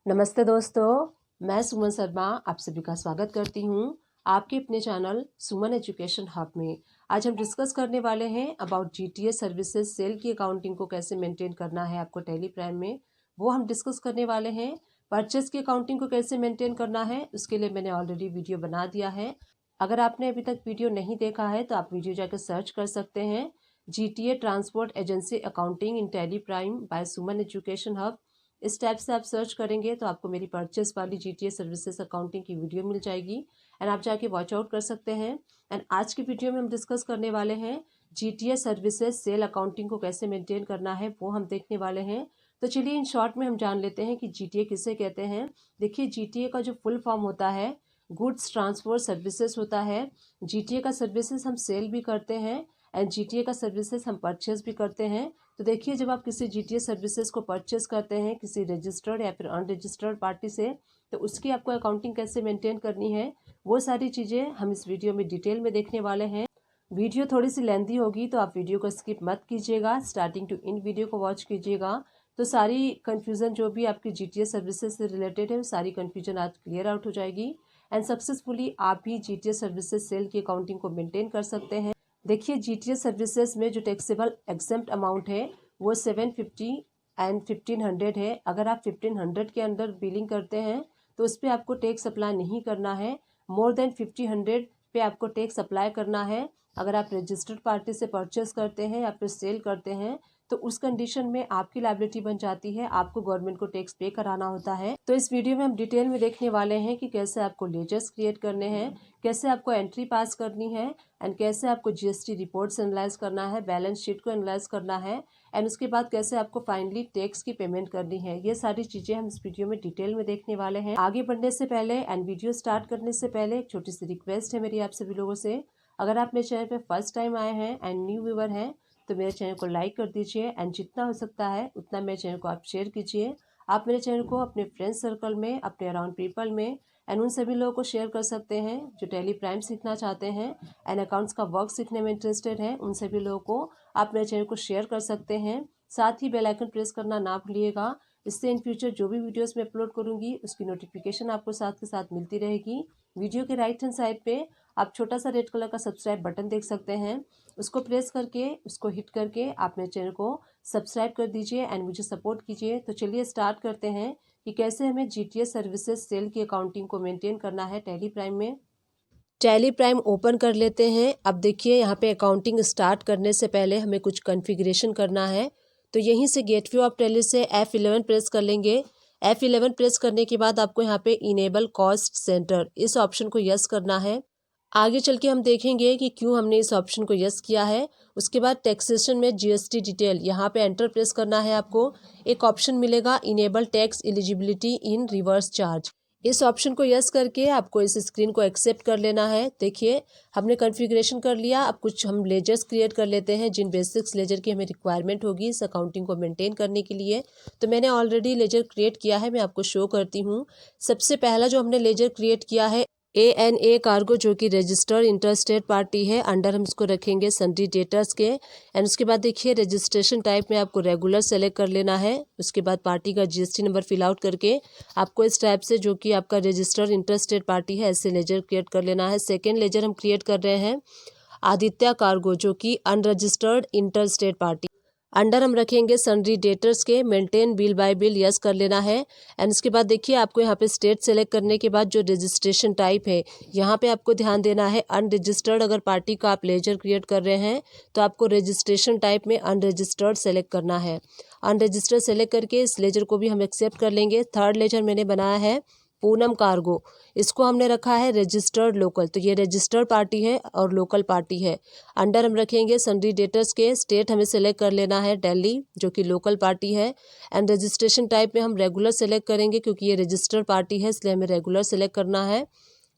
नमस्ते दोस्तों, मैं सुमन शर्मा आप सभी का स्वागत करती हूँ आपके अपने चैनल सुमन एजुकेशन हब में। आज हम डिस्कस करने वाले हैं अबाउट जीटीएस सर्विसेज सेल की अकाउंटिंग को कैसे मेंटेन करना है आपको टैली प्राइम में, वो हम डिस्कस करने वाले हैं। परचेस की अकाउंटिंग को कैसे मेंटेन करना है उसके लिए मैंने ऑलरेडी वीडियो बना दिया है। अगर आपने अभी तक वीडियो नहीं देखा है तो आप वीडियो जाकर सर्च कर सकते हैं, जीटीए ट्रांसपोर्ट एजेंसी अकाउंटिंग इन टैली प्राइम बाय सुमन एजुकेशन हब। इस टैब से आप सर्च करेंगे तो आपको मेरी परचेस वाली जीटीएस सर्विसेज अकाउंटिंग की वीडियो मिल जाएगी एंड आप जाके वॉच आउट कर सकते हैं। एंड आज की वीडियो में हम डिस्कस करने वाले हैं जीटीएस सर्विसेज सेल अकाउंटिंग को कैसे मेंटेन करना है, वो हम देखने वाले हैं। तो चलिए इन शॉर्ट में हम जान लेते हैं कि जीटीए किसे कहते हैं। देखिए, जीटीए का जो फुल फॉर्म होता है गुड्स ट्रांसपोर्ट सर्विसेज होता है। जीटीए का सर्विसेज हम सेल भी करते हैं एंड जीटीए का सर्विसेज हम परचेस भी करते हैं। तो देखिए, जब आप किसी जीटीए सर्विसेज को परचेस करते हैं किसी रजिस्टर्ड या फिर अनरजिस्टर्ड पार्टी से, तो उसकी आपको अकाउंटिंग कैसे मेंटेन करनी है, वो सारी चीज़ें हम इस वीडियो में डिटेल में देखने वाले हैं। वीडियो थोड़ी सी लेंथी होगी तो आप वीडियो को स्किप मत कीजिएगा, स्टार्टिंग टू इन वीडियो को वॉच कीजिएगा। तो सारी कन्फ्यूज़न जो भी आपकी जीटीए सर्विसेज से रिलेटेड है वो सारी कन्फ्यूजन आज क्लियर आउट हो जाएगी एंड सक्सेसफुली आप भी जीटीए सर्विसेज सेल की अकाउंटिंग को मेंटेन कर सकते हैं। देखिए, जीटीएस सर्विसेज में जो टैक्सेबल एग्जेम्प्ट अमाउंट है वो 750 एंड 1500 है। अगर आप 1500 के अंदर बिलिंग करते हैं तो उस पर आपको टैक्स अप्लाई नहीं करना है। मोर देन 1500 पे आपको टैक्स अप्लाई करना है। अगर आप रजिस्टर्ड पार्टी से परचेस करते हैं या फिर सेल करते हैं तो उस कंडीशन में आपकी लायबिलिटी बन जाती है, आपको गवर्नमेंट को टैक्स पे कराना होता है। तो इस वीडियो में हम डिटेल में देखने वाले हैं कि कैसे आपको लेजर्स क्रिएट करने हैं, कैसे आपको एंट्री पास करनी है एंड कैसे आपको जीएसटी रिपोर्ट्स एनालाइज करना है, बैलेंस शीट को एनालाइज करना है एंड उसके बाद कैसे आपको फाइनली टैक्स की पेमेंट करनी है। ये सारी चीज़ें हम इस वीडियो में डिटेल में देखने वाले हैं। आगे बढ़ने से पहले एंड वीडियो स्टार्ट करने से पहले एक छोटी सी रिक्वेस्ट है मेरी आप सभी लोगों से। अगर आप मेरे चैनल पर फर्स्ट टाइम आए हैं एंड न्यू व्यूवर हैं तो मेरे चैनल को लाइक कर दीजिए एंड जितना हो सकता है उतना मेरे चैनल को आप शेयर कीजिए। आप मेरे चैनल को अपने फ्रेंड्स सर्कल में, अपने अराउंड पीपल में एंड उन सभी लोगों को शेयर कर सकते हैं जो टैली प्राइम सीखना चाहते हैं एंड अकाउंट्स का वर्क सीखने में इंटरेस्टेड हैं। उन सभी लोगों को आप मेरे चैनल को शेयर कर सकते हैं। साथ ही बेल आइकन प्रेस करना ना भूलिएगा, इससे इन फ्यूचर जो भी वीडियोस मैं अपलोड करूंगी उसकी नोटिफिकेशन आपको साथ के साथ मिलती रहेगी। वीडियो के राइट हैंड साइड पे आप छोटा सा रेड कलर का सब्सक्राइब बटन देख सकते हैं, उसको प्रेस करके उसको हिट करके आप मेरे चैनल को सब्सक्राइब कर दीजिए एंड मुझे सपोर्ट कीजिए। तो चलिए स्टार्ट करते हैं कि कैसे हमें जीटीएस सर्विसेज सेल की अकाउंटिंग को मेंटेन करना है टैली प्राइम में। टैली प्राइम ओपन कर लेते हैं। अब देखिए, यहाँ पे अकाउंटिंग स्टार्ट करने से पहले हमें कुछ कॉन्फ़िगरेशन करना है। तो यहीं से गेटवे ऑफ टैली से F11 प्रेस कर लेंगे। F11 प्रेस करने के बाद आपको यहाँ पे इनेबल कॉस्ट सेंटर इस ऑप्शन को यस करना है। आगे चल के हम देखेंगे कि क्यों हमने इस ऑप्शन को यस किया है। उसके बाद टैक्सेशन में जीएसटी डिटेल यहाँ पे एंटर प्रेस करना है। आपको एक ऑप्शन मिलेगा इनेबल टैक्स एलिजिबिलिटी इन रिवर्स चार्ज, इस ऑप्शन को यस करके आपको इस स्क्रीन को एक्सेप्ट कर लेना है। देखिए, हमने कॉन्फ़िगरेशन कर लिया। अब कुछ हम लेजर्स क्रिएट कर लेते हैं जिन बेसिक्स लेजर की हमें रिक्वायरमेंट होगी इस अकाउंटिंग को मेंटेन करने के लिए। तो मैंने ऑलरेडी लेजर क्रिएट किया है, मैं आपको शो करती हूँ। सबसे पहला जो हमने लेजर क्रिएट किया है ANA कार्गो, जो कि रजिस्टर्ड इंटरस्टेट पार्टी है। अंडर हम इसको रखेंगे सन्ड्री डेटर्स के एंड उसके बाद देखिए रजिस्ट्रेशन टाइप में आपको रेगुलर सेलेक्ट कर लेना है। उसके बाद पार्टी का जीएसटी नंबर फिल आउट करके आपको इस टाइप से, जो कि आपका रजिस्टर्ड इंटरस्टेट पार्टी है, ऐसे लेजर क्रिएट कर लेना है। सेकेंड लेजर हम क्रिएट कर रहे हैं आदित्य कार्गो, जो कि अनरजिस्टर्ड इंटरस्टेट पार्टी। अंडर हम रखेंगे सन्ड्री डेटर्स के maintain bill bye bill, yes कर लेना है एंड उसके बाद देखिए आपको यहाँ पे स्टेट सेलेक्ट करने के बाद जो रजिस्ट्रेशन टाइप है यहाँ पे आपको ध्यान देना है अनरजिस्टर्ड। अगर पार्टी का आप लेजर क्रिएट कर रहे हैं तो आपको रजिस्ट्रेशन टाइप में अनरजिस्टर्ड सेलेक्ट करना है। अनरजिस्टर्ड सेलेक्ट करके इस लेजर को भी हम एक्सेप्ट कर लेंगे। थर्ड लेजर मैंने बनाया है पूनम कार्गो, इसको हमने रखा है रजिस्टर्ड लोकल, तो ये रजिस्टर्ड पार्टी है और लोकल पार्टी है। अंडर हम रखेंगे सन्ड्री डेटर्स के, स्टेट हमें सेलेक्ट कर लेना है दिल्ली, जो कि लोकल पार्टी है एंड रजिस्ट्रेशन टाइप में हम रेगुलर सेलेक्ट करेंगे क्योंकि ये रजिस्टर्ड पार्टी है इसलिए हमें रेगुलर सेलेक्ट करना है।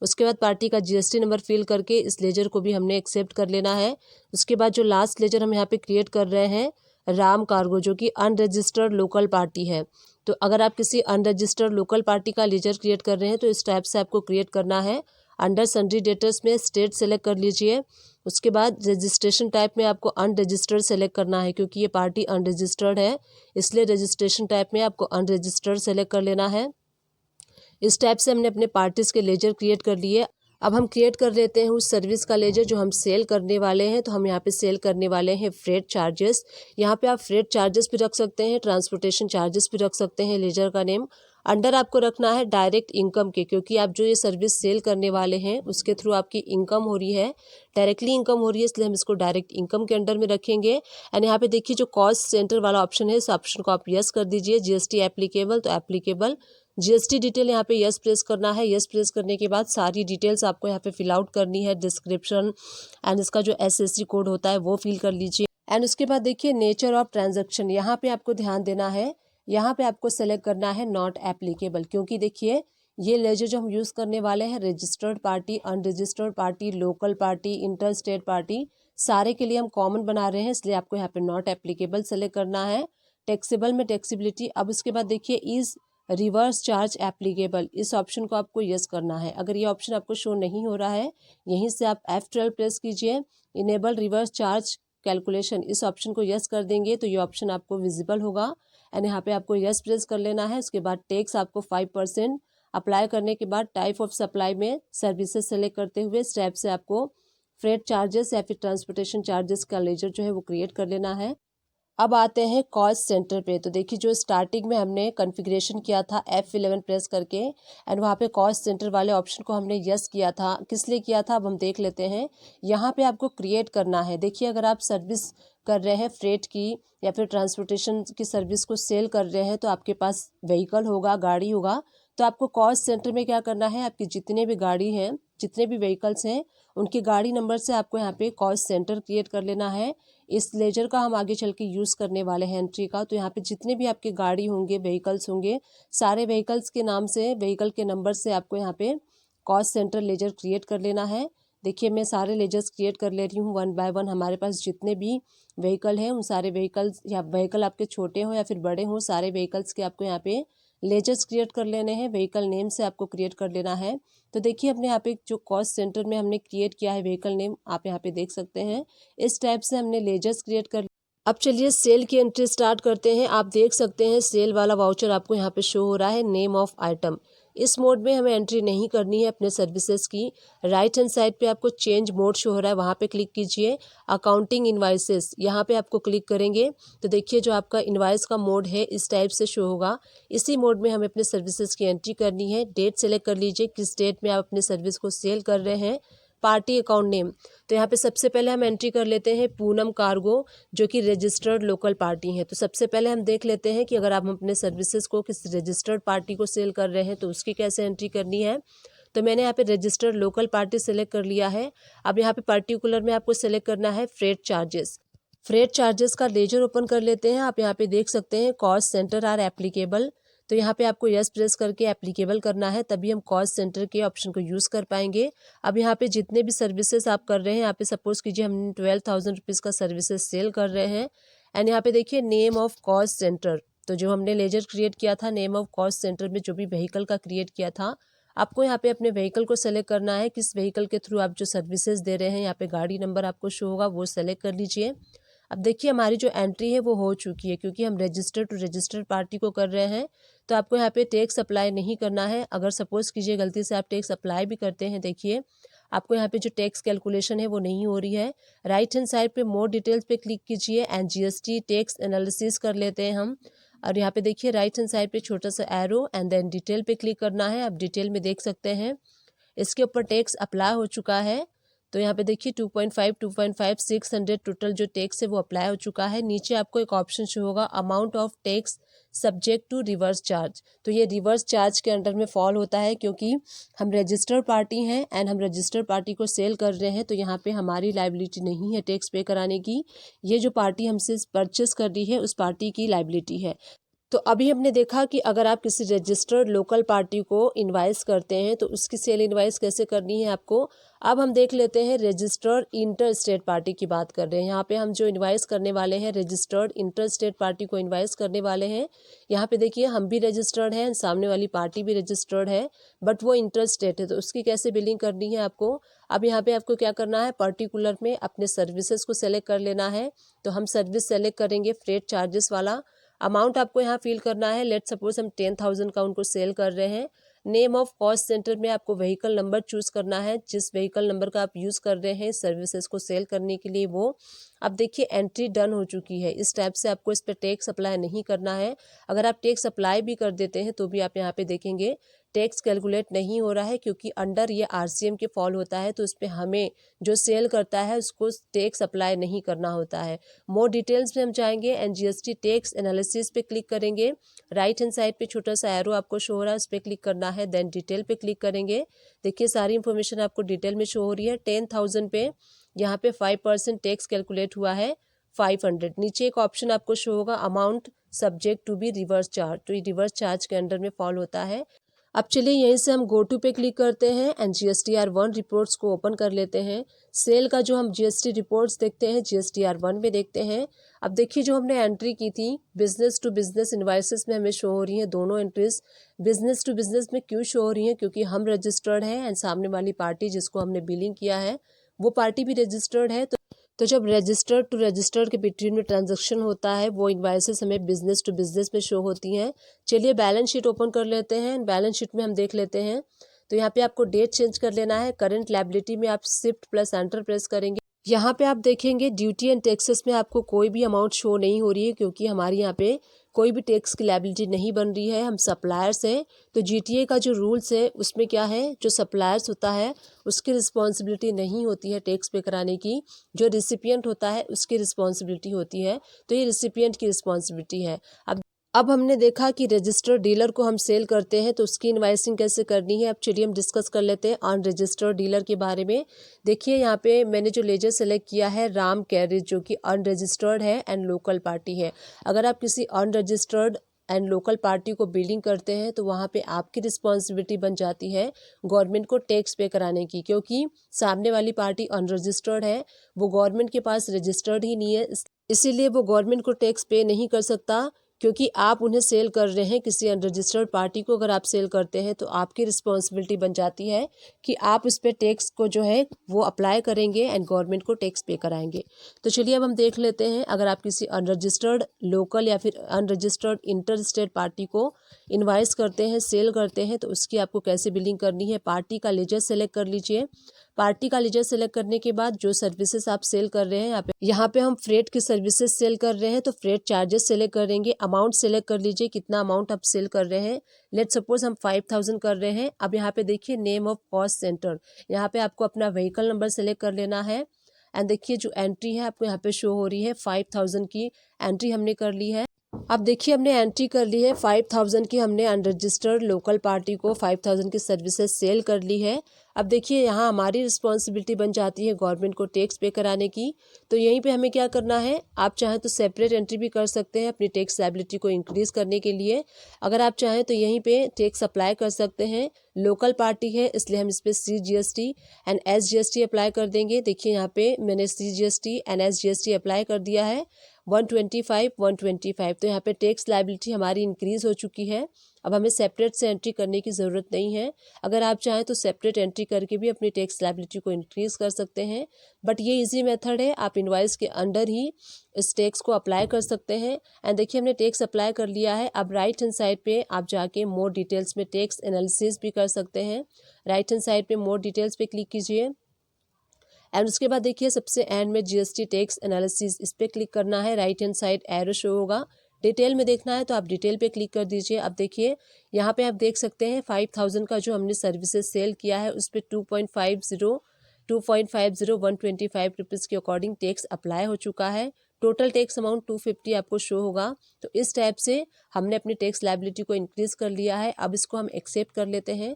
उसके बाद पार्टी का जीएसटी नंबर फिल करके इस लेजर को भी हमने एक्सेप्ट कर लेना है। उसके बाद जो लास्ट लेजर हम यहाँ पे क्रिएट कर रहे हैं राम कार्गो, जो कि अनरजिस्टर्ड लोकल पार्टी है। तो अगर आप किसी अनरजिस्टर्ड लोकल पार्टी का लेजर क्रिएट कर रहे हैं तो इस टाइप से आपको क्रिएट करना है। अंडर सन्ड्री डेटर्स में स्टेट सेलेक्ट कर लीजिए। उसके बाद रजिस्ट्रेशन टाइप में आपको अनरजिस्टर्ड सेलेक्ट करना है क्योंकि ये पार्टी अनरजिस्टर्ड है, इसलिए रजिस्ट्रेशन टाइप में आपको अनरजिस्टर्ड सेलेक्ट कर लेना है। इस टाइप से हमने अपने पार्टीज के लेजर क्रिएट कर लिए। अब हम क्रिएट कर लेते हैं उस सर्विस का लेजर जो हम सेल करने वाले हैं। तो हम यहाँ पे सेल करने वाले हैं फ्रेट चार्जेस। यहाँ पे आप फ्रेट चार्जेस भी रख सकते हैं, ट्रांसपोर्टेशन चार्जेस भी रख सकते हैं। लेजर का नेम अंडर आपको रखना है डायरेक्ट इनकम के, क्योंकि आप जो ये सर्विस सेल करने वाले हैं उसके थ्रू आपकी इनकम हो रही है, डायरेक्टली इनकम हो रही है, इसलिए हम इसको डायरेक्ट इनकम के अंडर में रखेंगे। एंड यहाँ पे देखिए जो कॉस्ट सेंटर वाला ऑप्शन है, इस ऑप्शन को आप यस कर दीजिए। जीएसटी एप्लीकेबल, तो एप्लीकेबल जीएसटी डिटेल यहाँ पे यस प्रेस करना है। यस प्रेस करने के बाद सारी डिटेल्स आपको यहाँ पे फिल आउट करनी है, डिस्क्रिप्शन एंड इसका जो एसएससी कोड होता है वो फिल कर लीजिए। एंड उसके बाद देखिए नेचर ऑफ ट्रांजैक्शन, यहाँ पे आपको ध्यान देना है। यहाँ पे आपको सेलेक्ट करना है नॉट एप्लीकेबल, क्योंकि देखिए ये लेजर जो हम यूज़ करने वाले हैं registered party, unregistered party, local party, inter state party, सारे के लिए हम कॉमन बना रहे हैं, इसलिए आपको यहाँ पे नॉट एप्लीकेबल सेलेक्ट करना है। टैक्सेबल में टैक्सेबिलिटी। अब उसके बाद देखिए इज रिवर्स चार्ज एप्लीकेबल, इस ऑप्शन को आपको यस करना है। अगर ये ऑप्शन आपको शो नहीं हो रहा है, यहीं से आप F12 प्रेस कीजिए। इनेबल रिवर्स चार्ज कैलकुलेशन, इस ऑप्शन को यस कर देंगे तो ये ऑप्शन आपको विजिबल होगा। एंड यहाँ पे आपको यस प्रेस कर लेना है। उसके बाद टैक्स आपको 5% अप्लाई करने के बाद टाइप ऑफ सप्लाई में सर्विसेज सेलेक्ट करते हुए स्टेप से आपको फ्रेट चार्जेस या फिर ट्रांसपोर्टेशन चार्जेस का लेजर जो है वो क्रिएट कर लेना है। अब आते हैं कॉस्ट सेंटर पे। तो देखिए जो स्टार्टिंग में हमने कॉन्फ़िगरेशन किया था F11 प्रेस करके, एंड वहाँ पे कॉस्ट सेंटर वाले ऑप्शन को हमने यस किया था। किस लिए किया था अब हम देख लेते हैं। यहाँ पे आपको क्रिएट करना है। देखिए अगर आप सर्विस कर रहे हैं फ्रेट की या फिर ट्रांसपोर्टेशन की सर्विस को सेल कर रहे हैं, तो आपके पास व्हीकल होगा, गाड़ी होगा, तो आपको कॉस्ट सेंटर में क्या करना है, आपकी जितने भी गाड़ी हैं, जितने भी व्हीकल्स हैं, उनकी गाड़ी नंबर से आपको यहाँ पे कॉस्ट सेंटर क्रिएट कर लेना है। इस लेजर का हम आगे चल के यूज़ करने वाले हैं एंट्री का। तो यहाँ पे जितने भी आपके गाड़ी होंगे, व्हीकल्स होंगे, सारे व्हीकल्स के नाम से, व्हीकल के नंबर से आपको यहाँ पे कॉस्ट सेंटर लेजर क्रिएट कर लेना है। देखिए मैं सारे लेजर्स क्रिएट कर ले रही हूँ वन बाय वन। हमारे पास जितने भी व्हीकल हैं उन सारे व्हीकल्स, या व्हीकल आपके छोटे हों या फिर बड़े हों, सारे व्हीकल्स के आपको यहाँ पे लेजर्स क्रिएट कर लेने हैं। व्हीकल नेम से आपको क्रिएट कर लेना है। तो देखिए अपने यहाँ पे जो कॉस्ट सेंटर में हमने क्रिएट किया है व्हीकल नेम, आप यहाँ पे देख सकते हैं। इस टाइप से हमने लेजर्स क्रिएट कर। अब चलिए सेल की एंट्री स्टार्ट करते हैं। आप देख सकते हैं सेल वाला वाउचर आपको यहाँ पे शो हो रहा है, नेम ऑफ आइटम। इस मोड में हमें एंट्री नहीं करनी है अपने सर्विसेज की। राइट हैंड साइड पे आपको चेंज मोड शो हो रहा है, वहाँ पे क्लिक कीजिए। अकाउंटिंग इनवाइसेस, यहाँ पे आपको क्लिक करेंगे तो देखिए जो आपका इनवाइस का मोड है इस टाइप से शो होगा। इसी मोड में हमें अपने सर्विसेज की एंट्री करनी है। डेट सेलेक्ट कर लीजिए, किस डेट में आप अपने सर्विस को सेल कर रहे हैं। पार्टी अकाउंट नेम, तो यहाँ पे सबसे पहले हम एंट्री कर लेते हैं पूनम कार्गो, जो कि रजिस्टर्ड लोकल पार्टी है। तो सबसे पहले हम देख लेते हैं कि अगर आप अपने सर्विसेज को किस रजिस्टर्ड पार्टी को सेल कर रहे हैं तो उसकी कैसे एंट्री करनी है। तो मैंने यहाँ पे रजिस्टर्ड लोकल पार्टी सेलेक्ट कर लिया है। अब यहाँ पे पर्टिकुलर में आपको सेलेक्ट करना है फ्रेट चार्जेस। फ्रेट चार्जेस का लेजर ओपन कर लेते हैं। आप यहाँ पे देख सकते हैं कॉस्ट सेंटर आर एप्लीकेबल, तो यहाँ पे आपको यस प्रेस करके एप्लीकेबल करना है, तभी हम कॉस्ट सेंटर के ऑप्शन को यूज़ कर पाएंगे। अब यहाँ पे जितने भी सर्विसेज आप कर रहे हैं, यहाँ पे सपोज कीजिए हम 12,000 रुपीज़ का सर्विसेज सेल कर रहे हैं। एंड यहाँ पे देखिए नेम ऑफ कॉस्ट सेंटर, तो जो हमने लेजर क्रिएट किया था नेम ऑफ कॉस्ट सेंटर में जो भी व्हीकल का क्रिएट किया था, आपको यहाँ पे अपने व्हीकल को सेलेक्ट करना है। किस व्हीकल के थ्रू आप जो सर्विसेज दे रहे हैं, यहाँ पे गाड़ी नंबर आपको शो होगा, वो सेलेक्ट कर लीजिए। अब देखिए हमारी जो एंट्री है वो हो चुकी है, क्योंकि हम रजिस्टर्ड टू रजिस्टर्ड पार्टी को कर रहे हैं। तो आपको यहाँ पे टैक्स अप्लाई नहीं करना है। अगर सपोज कीजिए गलती से आप टैक्स अप्लाई भी करते हैं, देखिए आपको यहाँ पे जो टैक्स कैलकुलेशन है वो नहीं हो रही है। राइट हैंड साइड पे मोर डिटेल्स पे क्लिक कीजिए एंड जीएसटी टैक्स एनालिसिस कर लेते हैं हम। और यहाँ पे देखिए राइट हैंड साइड पे छोटा सा एरो एंड देन डिटेल पे क्लिक करना है। आप डिटेल में देख सकते हैं इसके ऊपर टैक्स अप्लाई हो चुका है। तो यहाँ पे देखिए 2.5, 2.5, 600 टोटल जो टैक्स है वो अप्लाई हो चुका है। नीचे आपको एक ऑप्शन शो होगा amount of tax subject to reverse charge, तो ये रिवर्स चार्ज के अंडर में फॉल होता है, क्योंकि हम रजिस्टर्ड पार्टी हैं एंड हम रजिस्टर्ड पार्टी को सेल कर रहे हैं। तो यहाँ पे हमारी लाइबिलिटी नहीं है टैक्स पे कराने की, ये जो पार्टी हमसे परचेस कर रही है उस पार्टी की लाइबिलिटी है। तो अभी हमने देखा कि अगर आप किसी रजिस्टर्ड लोकल पार्टी को इनवाइस करते हैं तो उसकी सेल इनवाइस कैसे करनी है आपको। अब हम देख लेते हैं रजिस्टर्ड इंटर स्टेट पार्टी की बात कर रहे हैं। यहाँ पे हम जो इनवाइस करने वाले हैं रजिस्टर्ड इंटर स्टेट पार्टी को इनवाइस करने वाले हैं। यहाँ पे देखिए हम भी रजिस्टर्ड हैं, सामने वाली पार्टी भी रजिस्टर्ड है, बट वो इंटर स्टेट है, तो उसकी कैसे बिलिंग करनी है आपको। अब यहाँ पे आपको क्या करना है, पर्टिकुलर में अपने सर्विसेज को सेलेक्ट कर लेना है। तो हम सर्विस सेलेक्ट करेंगे फ्रेट चार्जेस वाला। अमाउंट आपको यहाँ फिल करना है। लेट सपोज हम 10,000 का उनको सेल कर रहे हैं नेम ऑफ कॉस्ट सेंटर में आपको व्हीकल नंबर चूज़ करना है, जिस व्हीकल नंबर का आप यूज़ कर रहे हैं सर्विसेज को सेल करने के लिए वो। अब देखिए एंट्री डन हो चुकी है। इस टाइप से आपको इस पर टैक्स अप्लाई नहीं करना है। अगर आप टैक्स अप्लाई भी कर देते हैं तो भी आप यहाँ पे देखेंगे टैक्स कैलकुलेट नहीं हो रहा है, क्योंकि अंडर ये आरसीएम के फॉल होता है, तो उस पर हमें जो सेल करता है उसको टैक्स अप्लाई नहीं करना होता है। मोर डिटेल्स में हम जाएंगे एंड जीएसटी टैक्स एनालिसिस पे क्लिक करेंगे। राइट हैंड साइड पे छोटा सा एरो आपको शो हो रहा है, उस पर क्लिक करना है। देन डिटेल पे क्लिक करेंगे। देखिए सारी इन्फॉर्मेशन आपको डिटेल में शो हो रही है। 10,000 पे यहाँ पे 5% टैक्स कैलकुलेट हुआ है 500। नीचे एक ऑप्शन आपको शो होगा amount subject to be reverse charge, तो ये रिवर्स चार्ज के अंडर में फॉल होता है। अब चलिए यहीं से हम गो टू पे क्लिक करते हैं एंड GSTR1 रिपोर्ट्स को ओपन कर लेते हैं। सेल का जो हम GST रिपोर्ट्स देखते हैं GSTR1 में देखते हैं। अब देखिए जो हमने एंट्री की थी बिजनेस टू बिजनेस इनवाइसेस में हमें शो हो रही हैं दोनों एंट्रीज। बिजनेस टू बिजनेस में क्यों शो हो रही हैं? क्योंकि हम रजिस्टर्ड हैं एंड सामने वाली पार्टी जिसको हमने बिलिंग किया है वो पार्टी भी रजिस्टर्ड है। तो जब रजिस्टर्ड टू रजिस्टर्ड के बिटवीन में ट्रांजैक्शन होता है वो इनवाइसेस हमें बिजनेस टू बिजनेस में शो होती हैं। चलिए बैलेंस शीट ओपन कर लेते हैं। बैलेंस शीट में हम देख लेते हैं तो यहाँ पे आपको डेट चेंज कर लेना है। करंट लायबिलिटी में आप शिफ्ट प्लस एंटर प्रेस करेंगे। यहाँ पे आप देखेंगे ड्यूटी एंड टैक्सेस में आपको कोई भी अमाउंट शो नहीं हो रही है, क्योंकि हमारे यहाँ पे कोई भी टैक्स की लायबिलिटी नहीं बन रही है। हम सप्लायर्स हैं, तो जीटीए का जो रूल्स है उसमें क्या है, जो सप्लायर्स होता है उसकी रिस्पॉन्सिबिलिटी नहीं होती है टैक्स पे कराने की, जो रिसिपिएंट होता है उसकी रिस्पॉन्सिबिलिटी होती है। तो ये रिसिपिएंट की रिस्पॉन्सिबिलिटी है। अब हमने देखा कि रजिस्टर्ड डीलर को हम सेल करते हैं तो उसकी इनवाइसिंग कैसे करनी है। अब चलिए हम डिस्कस कर लेते हैं अनरजिस्टर्ड डीलर के बारे में। देखिए यहाँ पे मैंने जो लेजर सेलेक्ट किया है राम कैरेज, जो कि अनरजिस्टर्ड है एंड लोकल पार्टी है। अगर आप किसी अनरजिस्टर्ड एंड लोकल पार्टी को बिलिंग करते हैं तो वहाँ पे आपकी रिस्पॉन्सिबिलिटी बन जाती है गवर्नमेंट को टैक्स पे कराने की, क्योंकि सामने वाली पार्टी अनरजिस्टर्ड है, वो गवर्नमेंट के पास रजिस्टर्ड ही नहीं है, इसीलिए वो गवर्नमेंट को टैक्स पे नहीं कर सकता। क्योंकि आप उन्हें सेल कर रहे हैं किसी अनरजिस्टर्ड पार्टी को, अगर आप सेल करते हैं तो आपकी रिस्पॉन्सिबिलिटी बन जाती है कि आप उस पर टैक्स को जो है वो अप्लाई करेंगे एंड गवर्नमेंट को टैक्स पे कराएंगे। तो चलिए अब हम देख लेते हैं, अगर आप किसी अनरजिस्टर्ड लोकल या फिर अनरजिस्टर्ड इंटर स्टेट पार्टी को इनवाइस करते हैं, सेल करते हैं, तो उसकी आपको कैसे बिलिंग करनी है। पार्टी का लेजर सेलेक्ट कर लीजिए। पार्टी का लेजर सेलेक्ट करने के बाद जो सर्विसेज आप सेल कर रहे हैं, यहाँ पे हम फ्रेट की सर्विसेज सेल कर रहे हैं तो फ्रेट चार्जेस सेलेक्ट करेंगे। अमाउंट सेलेक्ट कर लीजिए, कितना अमाउंट आप सेल कर रहे हैं। लेट सपोज हम 5,000 कर रहे हैं। अब यहाँ पे देखिए नेम ऑफ कॉस्ट सेंटर, यहाँ पे आपको अपना व्हीकल नंबर सेलेक्ट कर लेना है। एंड देखिए जो एंट्री है आपको यहाँ पे शो हो रही है 5,000 की एंट्री हमने कर ली है। अब देखिए हमने एंट्री कर ली है 5,000 की, हमने अनरजिस्टर्ड लोकल पार्टी को 5,000 की सर्विसेज सेल कर ली है। अब देखिए यहाँ हमारी रिस्पॉन्सिबिलिटी बन जाती है गवर्नमेंट को टैक्स पे कराने की। तो यहीं पे हमें क्या करना है, आप चाहें तो सेपरेट एंट्री भी कर सकते हैं अपनी टैक्स लायबिलिटी को इंक्रीज करने के लिए। अगर आप चाहें तो यहीं पे टैक्स अप्लाई कर सकते हैं। लोकल पार्टी है इसलिए हम इस पर CGST एंड SGST अप्लाई कर देंगे। देखिए यहाँ पे मैंने CGST एंड SGST अप्लाई कर दिया है 125। तो यहाँ पे टैक्स लायबिलिटी हमारी इंक्रीज हो चुकी है। अब हमें सेपरेट से एंट्री करने की ज़रूरत नहीं है। अगर आप चाहें तो सेपरेट एंट्री करके भी अपनी टैक्स लायबिलिटी को इंक्रीज कर सकते हैं, बट ये इजी मेथड है, आप इनवाइस के अंडर ही इस टैक्स को अप्लाई कर सकते हैं। एंड देखिए हमने टैक्स अप्लाई कर लिया है। अब राइट हैंड साइड पे आप जाके मोर डिटेल्स में टैक्स एनालिसिस भी कर सकते हैं। राइट हैंड साइड पे मोर डिटेल्स पे क्लिक कीजिए एंड उसके बाद देखिए सबसे एंड में GST टैक्स एनालिसिस, इस पर क्लिक करना है। Right hand side arrow show होगा। डिटेल में देखना है तो आप डिटेल पे क्लिक कर दीजिए। अब देखिए यहाँ पे आप देख सकते हैं 5,000 का जो हमने सर्विसेज सेल किया है उस पर 2.50 125 रुपीज़ के अकॉर्डिंग टैक्स अप्लाई हो चुका है। टोटल टैक्स अमाउंट 250 आपको शो होगा। तो इस टाइप से हमने अपनी टैक्स लायबिलिटी को इंक्रीज कर लिया है। अब इसको हम एक्सेप्ट कर लेते हैं।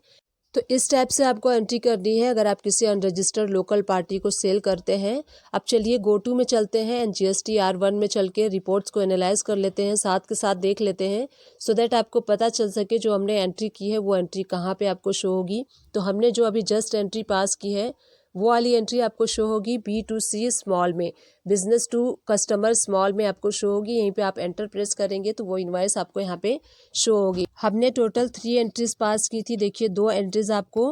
तो इस टाइप से आपको एंट्री करनी है अगर आप किसी अनरजिस्टर्ड लोकल पार्टी को सेल करते हैं। अब चलिए गो टू में चलते हैं एंड GSTR1 में चल के रिपोर्ट्स को एनालाइज कर लेते हैं, साथ के साथ देख लेते हैं, सो दैट आपको पता चल सके जो हमने एंट्री की है वो एंट्री कहाँ पे आपको शो होगी। तो हमने जो अभी जस्ट एंट्री पास की है वो वाली एंट्री आपको शो होगी B2C स्मॉल में, बिजनेस टू कस्टमर स्मॉल में आपको शो होगी। यहीं पे आप एंटर प्रेस करेंगे तो वो इनवाइस आपको यहाँ पे शो होगी। हमने टोटल 3 एंट्रीज पास की थी। देखिए 2 एंट्रीज आपको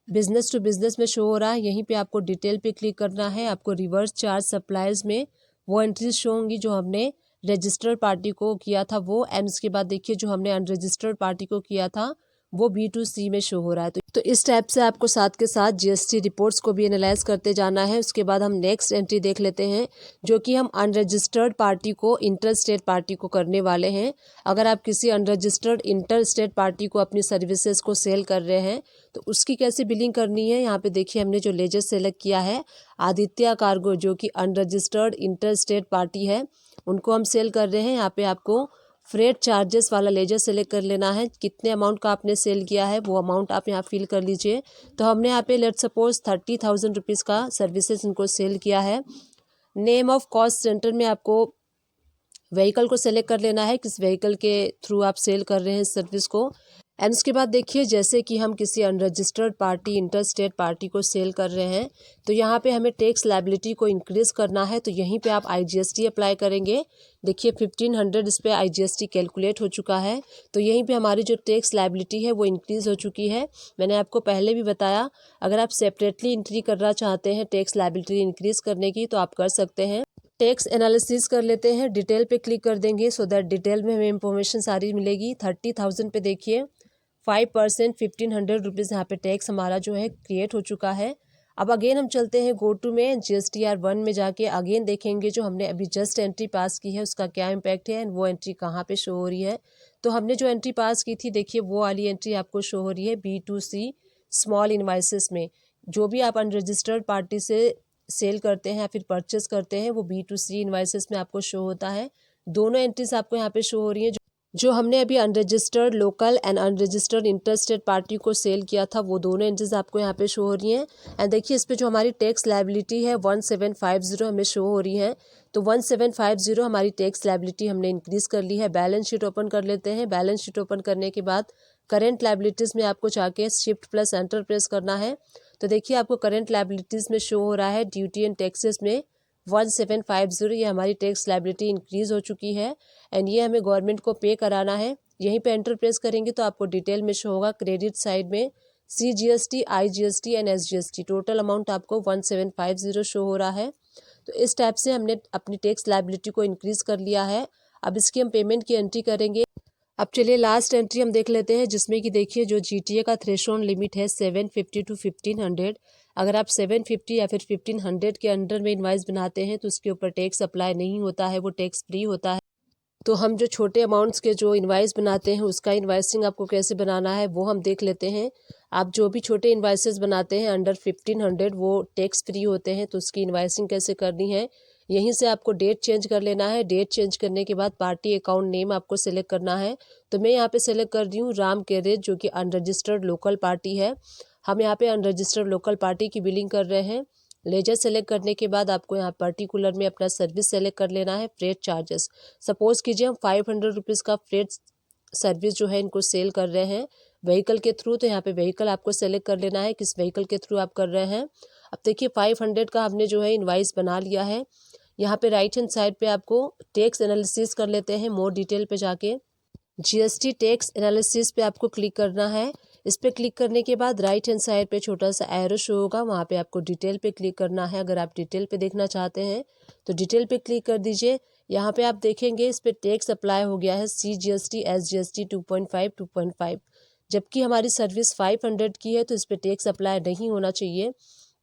बिजनेस टू बिजनेस में शो हो रहा है। यहीं पे आपको डिटेल पे क्लिक करना है। आपको रिवर्स चार्ज सप्लायर्स में वो एंट्रीज शो होंगी जो हमने रजिस्टर्ड पार्टी को किया था वो, एंड उसके बाद देखिए जो हमने अनरजिस्टर्ड पार्टी को किया था वो B2C में शो हो रहा है। तो इस टाइप से आपको साथ के साथ GST रिपोर्ट्स को भी एनालाइज करते जाना है। उसके बाद हम नेक्स्ट एंट्री देख लेते हैं, जो कि हम अनरजिस्टर्ड पार्टी को इंटर स्टेट पार्टी को करने वाले हैं। अगर आप किसी अनरजिस्टर्ड इंटर स्टेट पार्टी को अपनी सर्विसेज को सेल कर रहे हैं तो उसकी कैसे बिलिंग करनी है, यहाँ पे देखिए हमने जो लेजर सेलेक्ट किया है आदित्य कार्गो, जो कि अनरजिस्टर्ड इंटर स्टेट पार्टी है, उनको हम सेल कर रहे हैं। यहाँ पे आपको फ्रेट चार्जेस वाला लेजर सेलेक्ट कर लेना है। कितने अमाउंट का आपने सेल किया है वो अमाउंट आप यहाँ फिल कर लीजिए। तो हमने यहाँ पे लेट सपोज 30,000 रुपीज़ का सर्विसेज इनको सेल किया है। नेम ऑफ कॉस्ट सेंटर में आपको व्हीकल को सेलेक्ट कर लेना है, किस व्हीकल के थ्रू आप सेल कर रहे हैं इस सर्विस को। एंड उसके बाद देखिए जैसे कि हम किसी unregistered party inter state party को सेल कर रहे हैं तो यहाँ पे हमें टैक्स लायबिलिटी को इंक्रीज़ करना है। तो यहीं पे आप IGST अप्लाई करेंगे। देखिए 1500 इस पे IGST कैलकुलेट हो चुका है। तो यहीं पे हमारी जो टैक्स लायबिलिटी है वो इंक्रीज़ हो चुकी है। मैंने आपको पहले भी बताया, अगर आप सेपरेटली एंट्री करना चाहते हैं टैक्स लायबिलिटी इंक्रीज़ करने की तो आप कर सकते हैं। टैक्स एनालिसिस कर लेते हैं, डिटेल पे क्लिक कर देंगे सो दैट डिटेल में हमें इंफॉर्मेशन सारी मिलेगी। 30,000 पे देखिए 5% 1500 रुपीज़ यहाँ पे टैक्स हमारा जो है क्रिएट हो चुका है। अब अगेन हम चलते हैं गो टू में, GSTR 1 में जाके अगेन देखेंगे जो हमने अभी जस्ट एंट्री पास की है उसका क्या इम्पैक्ट है एंड वो एंट्री कहाँ पे शो हो रही है। तो हमने जो एंट्री पास की थी देखिए वो वाली एंट्री आपको शो हो रही है B2C स्मॉल इन्वाइसेस में। जो भी आप अनरजिस्टर्ड पार्टी से सेल करते हैं या फिर परचेस करते हैं वो B2C इन्वाइसेस में आपको शो होता है। दोनों एंट्रीज आपको यहाँ पे शो हो रही हैं। जो हमने अभी unregistered local and unregistered inter state party को सेल किया था वो दोनों एंट्रीज आपको यहाँ पे शो हो रही हैं। एंड देखिए इस पे जो हमारी टैक्स लायबिलिटी है 1750 हमें शो हो रही है। तो 1750 हमारी टैक्स लायबिलिटी हमने इंक्रीज़ कर ली है। बैलेंस शीट ओपन कर लेते हैं। बैलेंस शीट ओपन करने के बाद करेंट लायबिलिटीज़ में आपको जाके शिफ्ट प्लस एंटर प्रेस करना है। तो देखिए आपको करेंट लायबिलिटीज़ में शो हो रहा है ड्यूटी एंड टैक्सेस में 1750, ये हमारी टैक्स लायबिलिटी इंक्रीज़ हो चुकी है एंड ये हमें गवर्नमेंट को पे कराना है। यहीं पे एंटर प्रेस करेंगे तो आपको डिटेल में शो होगा क्रेडिट साइड में CGST, IGST and SGST total amount आपको 1750 शो हो रहा है। तो इस टाइप से हमने अपनी टैक्स लायबिलिटी को इंक्रीज़ कर लिया है। अब इसकी हम पेमेंट की एंट्री करेंगे। अब चलिए लास्ट एंट्री हम देख लेते हैं, जिसमें कि देखिए जो GTA का थ्रेशोल्ड लिमिट है 750 to 1500। अगर आप 750 या फिर 1500 के अंडर में इनवाइस बनाते हैं तो उसके ऊपर टैक्स अप्लाई नहीं होता है, वो टैक्स फ्री होता है। तो हम जो छोटे अमाउंट्स के जो इनवाइस बनाते हैं उसका इनवाइसिंग आपको कैसे बनाना है वो हम देख लेते हैं। आप जो भी छोटे इनवाइसेस बनाते हैं अंडर 1500 वो टैक्स फ्री होते हैं, तो उसकी इनवाइसिंग कैसे करनी है, यहीं से आपको डेट चेंज कर लेना है। डेट चेंज करने के बाद पार्टी अकाउंट नेम आपको सेलेक्ट करना है। तो मैं यहाँ पे सेलेक्ट कर रही हूँ राम कैरेज, जो कि अनरजिस्टर्ड लोकल पार्टी है। हम यहाँ पे अनरजिस्टर्ड लोकल पार्टी की बिलिंग कर रहे हैं। लेजर सेलेक्ट करने के बाद आपको यहाँ पर्टिकुलर में अपना सर्विस सेलेक्ट कर लेना है। फ्रेट चार्जेस सपोज कीजिए हम 500 रुपीज़ का फ्रेट सर्विस जो है इनको सेल कर रहे हैं व्हीकल के थ्रू। तो यहाँ पे व्हीकल आपको सेलेक्ट कर लेना है किस व्हीकल के थ्रू आप कर रहे हैं। अब देखिए 500 का हमने जो है इनवाइस बना लिया है। यहाँ पे राइट हैंड साइड पे आपको टैक्स एनालिसिस कर लेते हैं। मोर डिटेल पे जाके GST टैक्स एनालिसिस पे आपको क्लिक करना है। इस पे क्लिक करने के बाद राइट हैंड साइड पे छोटा सा एरो शो होगा, वहाँ पे आपको डिटेल पे क्लिक करना है। अगर आप डिटेल पे देखना चाहते हैं तो डिटेल पे क्लिक कर दीजिए। यहाँ पे आप देखेंगे इस पे टैक्स अप्लाई हो गया है CGST SGST 2.5 2.5, जबकि हमारी सर्विस 500 की है तो इस पे टैक्स अप्लाई नहीं होना चाहिए।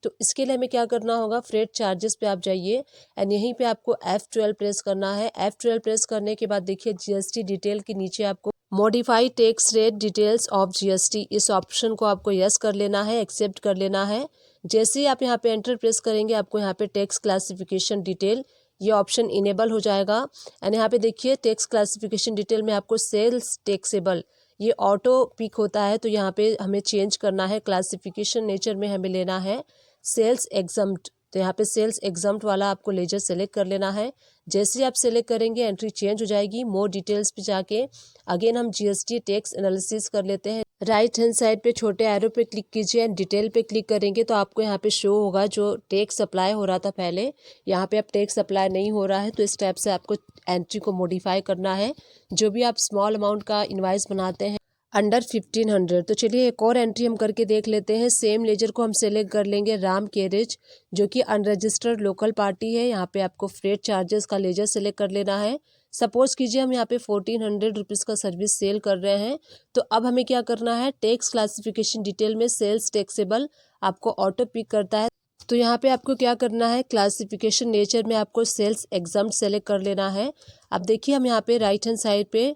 तो इसके लिए हमें क्या करना होगा, फ्रेट चार्जेस पे आप जाइए एंड यहीं पे आपको F12 प्रेस करना है। F12 प्रेस करने के बाद देखिए GST डिटेल के नीचे आपको modify tax rate details of GST, इस ऑप्शन को आपको यस कर लेना है, एक्सेप्ट कर लेना है। जैसे ही आप यहाँ पे एंटर प्रेस करेंगे आपको यहाँ पे टैक्स क्लासिफिकेशन डिटेल ये ऑप्शन इनेबल हो जाएगा। एंड यहाँ पे देखिए टैक्स क्लासिफिकेशन डिटेल में आपको सेल्स टैक्सेबल ये ऑटो पिक होता है, तो यहाँ पे हमें चेंज करना है। क्लासिफिकेशन नेचर में हमें लेना है सेल्स एग्जम्प्ट, तो यहाँ पे सेल्स एग्जम्प्ट वाला आपको लेजर सेलेक्ट कर लेना है। जैसे ही आप सेलेक्ट करेंगे एंट्री चेंज हो जाएगी। मोर डिटेल्स पे जाके अगेन हम GST टैक्स एनालिसिस कर लेते हैं। राइट हैंड साइड पे छोटे एरो पे क्लिक कीजिए एंड डिटेल पे क्लिक करेंगे तो आपको यहाँ पे शो होगा जो टैक्स अप्लाई हो रहा था पहले, यहाँ पे अब टैक्स अप्लाई नहीं हो रहा है। तो इस टाइप से आपको एंट्री को मॉडिफाई करना है। जो भी आप स्मॉल अमाउंट का इनवाइस बनाते हैं अंडर 1500, तो चलिए एक और एंट्री हम करके देख लेते हैं। सेम लेजर को हम सेलेक्ट कर लेंगे राम कैरेज, जो कि अनरजिस्टर्ड लोकल पार्टी है। यहाँ पे आपको फ्रेट चार्जेस का लेजर सेलेक्ट कर लेना है। सपोज़ कीजिए हम यहाँ पे 1400 रुपीज़ का सर्विस सेल कर रहे हैं। तो अब हमें क्या करना है, टैक्स क्लासिफिकेशन डिटेल में सेल्स टैक्सेबल आपको ऑटो पिक करता है। तो यहाँ पे आपको क्या करना है, क्लासिफिकेशन नेचर में आपको सेल्स एग्जाम्प्ट सेलेक्ट कर लेना है। अब देखिए हम यहाँ पे राइट हैंड साइड पे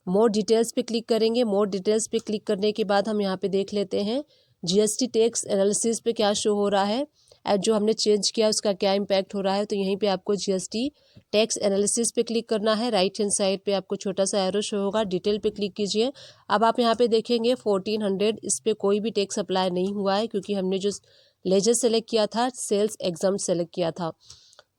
मोर डिटेल्स पे क्लिक करेंगे। मोर डिटेल्स पे क्लिक करने के बाद हम यहाँ पे देख लेते हैं जीएसटी टैक्स एनालिसिस पे क्या शो हो रहा है, और जो हमने चेंज किया उसका क्या इम्पैक्ट हो रहा है। तो यहीं पे आपको जीएसटी टैक्स एनालिसिस पे क्लिक करना है। राइट हैंड साइड पे आपको छोटा सा एरो शो होगा, डिटेल पे क्लिक कीजिए। अब आप यहाँ पे देखेंगे 1400 इस पे कोई भी टैक्स अप्लाई नहीं हुआ है, क्योंकि हमने जो लेजर सेलेक्ट किया था सेल्स एग्जाम सेलेक्ट किया था।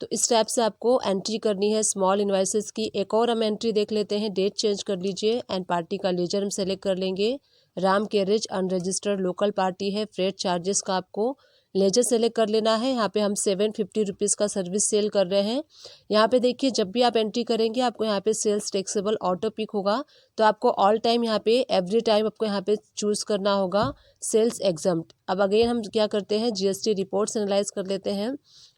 तो इस टाइप से आपको एंट्री करनी है स्मॉल इनवाइसेस की। एक और हम एंट्री देख लेते हैं, डेट चेंज कर लीजिए एंड पार्टी का लेजर हम सेलेक्ट कर लेंगे। Ram carriage unregistered local party है। फ्रेट चार्जेस का आपको लेजर सेलेक्ट कर लेना है। यहाँ पे हम 750 रुपीज़ का सर्विस सेल कर रहे हैं। यहाँ पे देखिए जब भी आप एंट्री करेंगे आपको यहाँ पे सेल्स टैक्सेबल ऑटो पिक होगा। तो आपको ऑल टाइम यहाँ पे एवरी टाइम आपको यहाँ पे चूज़ करना होगा सेल्स एग्जम्प्ट। अब अगेन हम क्या करते हैं, जीएसटी रिपोर्ट्स एनालाइज कर लेते हैं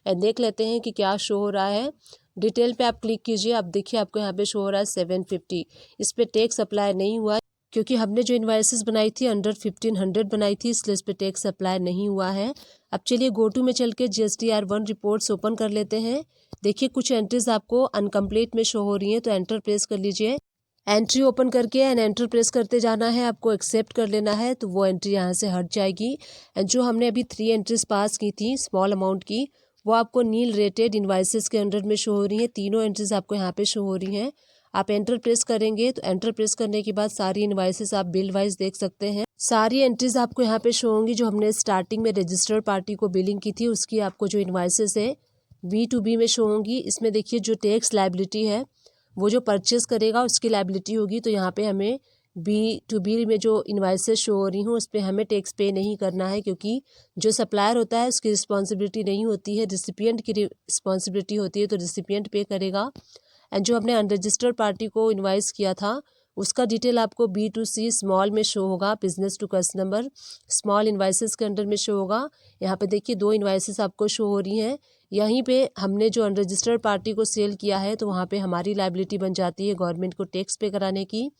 एंड देख लेते हैं कि क्या शो हो रहा है। डिटेल पे आप क्लिक कीजिए। अब देखिए आपको यहाँ पे शो हो रहा है 750। इस पे टैक्स अप्लाई नहीं हुआ क्योंकि हमने जो इन्वाइसेस बनाई थी अंडर 1500 बनाई थी, इसलिए इस पे टैक्स अप्लाई नहीं हुआ है। अब चलिए गो टू में चल के GSTR1 रिपोर्ट्स ओपन कर लेते हैं। देखिए कुछ एंट्रीज आपको अनकम्प्लीट में शो हो रही हैं, तो एंटर प्रेस कर लीजिए। एंट्री ओपन करके एंड एंटर प्रेस करते जाना है, आपको एक्सेप्ट कर लेना है, तो वो एंट्री यहाँ से हट जाएगी। एंड जो हमने अभी 3 एंट्रीज पास की थी स्मॉल अमाउंट की, वो आपको नील रेटेड इन्वाइसेस के अंडर में शो हो रही हैं। तीनों एंट्रीज आपको यहाँ पे शो हो रही हैं। आप एंटर प्रेस करेंगे तो एंटर प्रेस करने के बाद सारी इनवाइसेस आप बिल वाइज देख सकते हैं। सारी एंट्रीज आपको यहाँ पे शो होंगी। जो हमने स्टार्टिंग में रजिस्टर्ड पार्टी को बिलिंग की थी उसकी आपको जो इनवाइसेस है V2B में शो होंगी। इसमें देखिए जो टैक्स लायबिलिटी है वो जो परचेस करेगा उसकी लायबिलिटी होगी। तो यहाँ पे हमें B2B में जो इनवाइसेस शो हो रही हूँ उस पर हमें टैक्स पे नहीं करना है, क्योंकि जो सप्लायर होता है उसकी रिस्पॉन्सिबिलिटी नहीं होती है, रिसिपिएंट की रिस्पॉन्सिबिलिटी होती है, तो रिसिपिएंट पे करेगा। एंड जो हमने अनरजिस्टर्ड पार्टी को इनवाइस किया था उसका डिटेल आपको B2C स्मॉल में शो होगा, business to customer small invoices के अंडर में शो होगा। यहाँ पे देखिए 2 इनवाइसेस आपको शो हो रही हैं। यहीं पे हमने जो अनरजिस्टर्ड पार्टी को सेल किया है तो वहाँ पे हमारी लायबिलिटी बन जाती है गवर्नमेंट को टैक्स पे कराने की।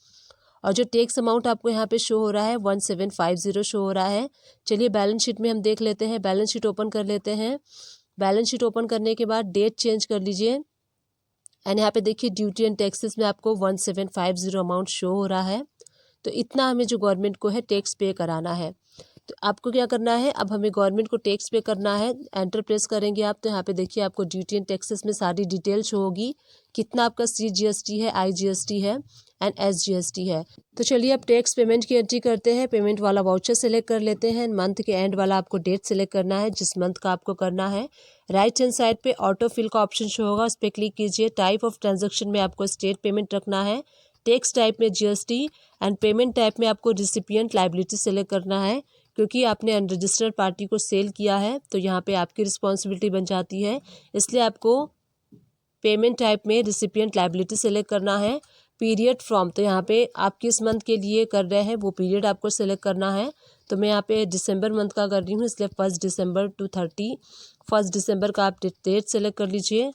और जो टैक्स अमाउंट आपको यहाँ पे शो हो रहा है 1750 शो हो रहा है। चलिए बैलेंस शीट में हम देख लेते हैं। बैलेंस शीट ओपन कर लेते हैं। बैलेंस शीट ओपन करने के बाद डेट चेंज कर लीजिए एंड यहाँ पे देखिए ड्यूटी एंड टैक्सेस में आपको 1750 अमाउंट शो हो रहा है। तो इतना हमें जो गवर्नमेंट को है टैक्स पे कराना है। तो आपको क्या करना है, अब हमें गवर्नमेंट को टैक्स पे करना है। एंटर प्रेस करेंगे आप तो यहाँ पे देखिए आपको ड्यूटी एंड टैक्सेस में सारी डिटेल शो होगी, कितना आपका CGST है, IGST है एंड SGST है। तो चलिए अब टैक्स पेमेंट की एंट्री करते हैं। पेमेंट वाला वाउचर सेलेक्ट कर लेते हैं। मंथ के एंड वाला आपको डेट सेलेक्ट करना है जिस मंथ का आपको करना है। राइट हैंड साइड पे ऑटो फिल का ऑप्शन शो होगा, उस पर क्लिक कीजिए। टाइप ऑफ ट्रांजेक्शन में आपको स्टेट पेमेंट रखना है, टैक्स टाइप में GST एंड पेमेंट टाइप में आपको रिसिपिएंट लायबिलिटी सेलेक्ट करना है, क्योंकि आपने अनरजिस्टर्ड पार्टी को सेल किया है तो यहाँ पे आपकी रिस्पॉन्सिबिलिटी बन जाती है, इसलिए आपको पेमेंट टाइप में रिसिपिएंट लायबिलिटी सेलेक्ट करना है। पीरियड फ्रॉम, तो यहाँ पे आप किस मंथ के लिए कर रहे हैं वो पीरियड आपको सेलेक्ट करना है। तो मैं यहाँ पे दिसंबर मंथ का कर रही हूँ, इसलिए 1 दिसंबर टू 31 दिसंबर का आप डेट सेलेक्ट कर लीजिए।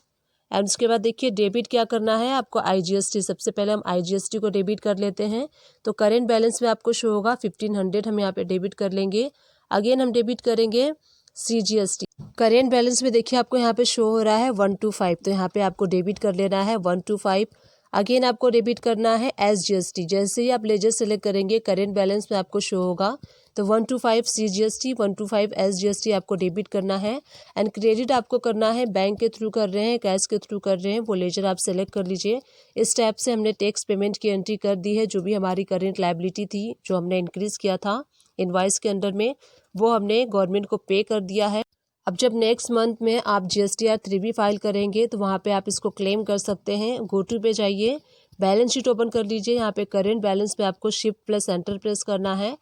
एंड उसके बाद देखिए डेबिट क्या करना है आपको, IGST। सबसे पहले हम IGST को डेबिट कर लेते हैं। तो करेंट बैलेंस में आपको शो होगा 1500, हम यहाँ पे डेबिट कर लेंगे। अगेन हम डेबिट करेंगे CGST। करेंट बैलेंस में देखिए आपको यहाँ पे शो हो रहा है 125, तो यहाँ पे आपको डेबिट कर लेना है 125। अगेन आपको डेबिट करना है SGST। जैसे ही आप लेजर सेलेक्ट करेंगे करेंट बैलेंस में आपको शो होगा, तो 125 CGST 125 SGST आपको डेबिट करना है। एंड क्रेडिट आपको करना है, बैंक के थ्रू कर रहे हैं, कैश के थ्रू कर रहे हैं, वो लेजर आप सेलेक्ट कर लीजिए। इस टाइप से हमने टैक्स पेमेंट की एंट्री कर दी है। जो भी हमारी करेंट लायबिलिटी थी जो हमने इंक्रीज़ किया था इनवाइस के अंडर में, वो हमने गवर्नमेंट को पे कर दिया है। अब जब नेक्स्ट मंथ में आप GSTR 3B फाइल करेंगे तो वहाँ पे आप इसको क्लेम कर सकते हैं। गो टू पे जाइए, बैलेंस शीट ओपन कर लीजिए। यहाँ पे करेंट बैलेंस पे आपको शिफ्ट प्लस एंटर प्रेस करना है।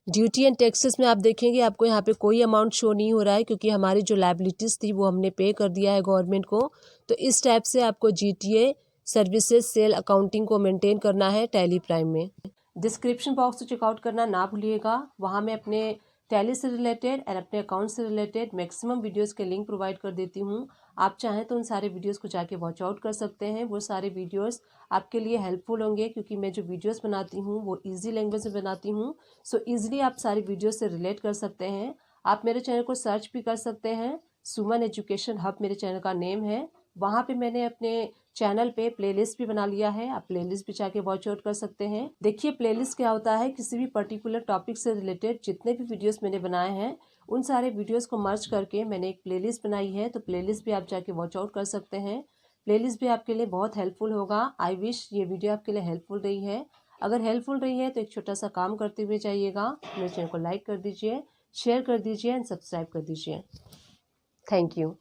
ड्यूटी एंड टैक्सेस में आप देखेंगे आपको यहाँ पे कोई अमाउंट शो नहीं हो रहा है, क्योंकि हमारी जो लायबिलिटीज़ थी वो हमने पे कर दिया है गवर्नमेंट को। तो इस टाइप से आपको GTA सर्विसेज सेल अकाउंटिंग को मेंटेन करना है टैली प्राइम में। डिस्क्रिप्शन बॉक्स को चेकआउट करना ना भूलिएगा, वहाँ मैं अपने टैली से रिलेटेड और अपने अकाउंट से रिलेटेड मैक्सिमम वीडियोस के लिंक प्रोवाइड कर देती हूँ। आप चाहें तो उन सारे वीडियोस को जाके वॉच आउट कर सकते हैं। वो सारे वीडियोस आपके लिए हेल्पफुल होंगे, क्योंकि मैं जो वीडियोस बनाती हूँ वो इजी लैंग्वेज में बनाती हूँ। सो इजीली आप सारी वीडियोस से रिलेट कर सकते हैं। आप मेरे चैनल को सर्च भी कर सकते हैं, सुमन एजुकेशन हब मेरे चैनल का नेम है। वहाँ पे मैंने अपने चैनल पे प्लेलिस्ट भी बना लिया है, आप प्लेलिस्ट भी जाके वॉच आउट कर सकते हैं। देखिए प्लेलिस्ट क्या होता है, किसी भी पर्टिकुलर टॉपिक से रिलेटेड जितने भी वीडियोस मैंने बनाए हैं उन सारे वीडियोस को मर्ज करके मैंने एक प्लेलिस्ट बनाई है। तो प्लेलिस्ट भी आप जाके वॉच आउट कर सकते हैं। प्लेलिस्ट भी आपके लिए बहुत हेल्पफुल होगा। आई विश ये वीडियो आपके लिए हेल्पफुल रही है। अगर हेल्पफुल रही है तो एक छोटा सा काम करते हुए जाइएगा, मेरे चैनल को लाइक कर दीजिए, शेयर कर दीजिए एंड सब्सक्राइब कर दीजिए। Thank you.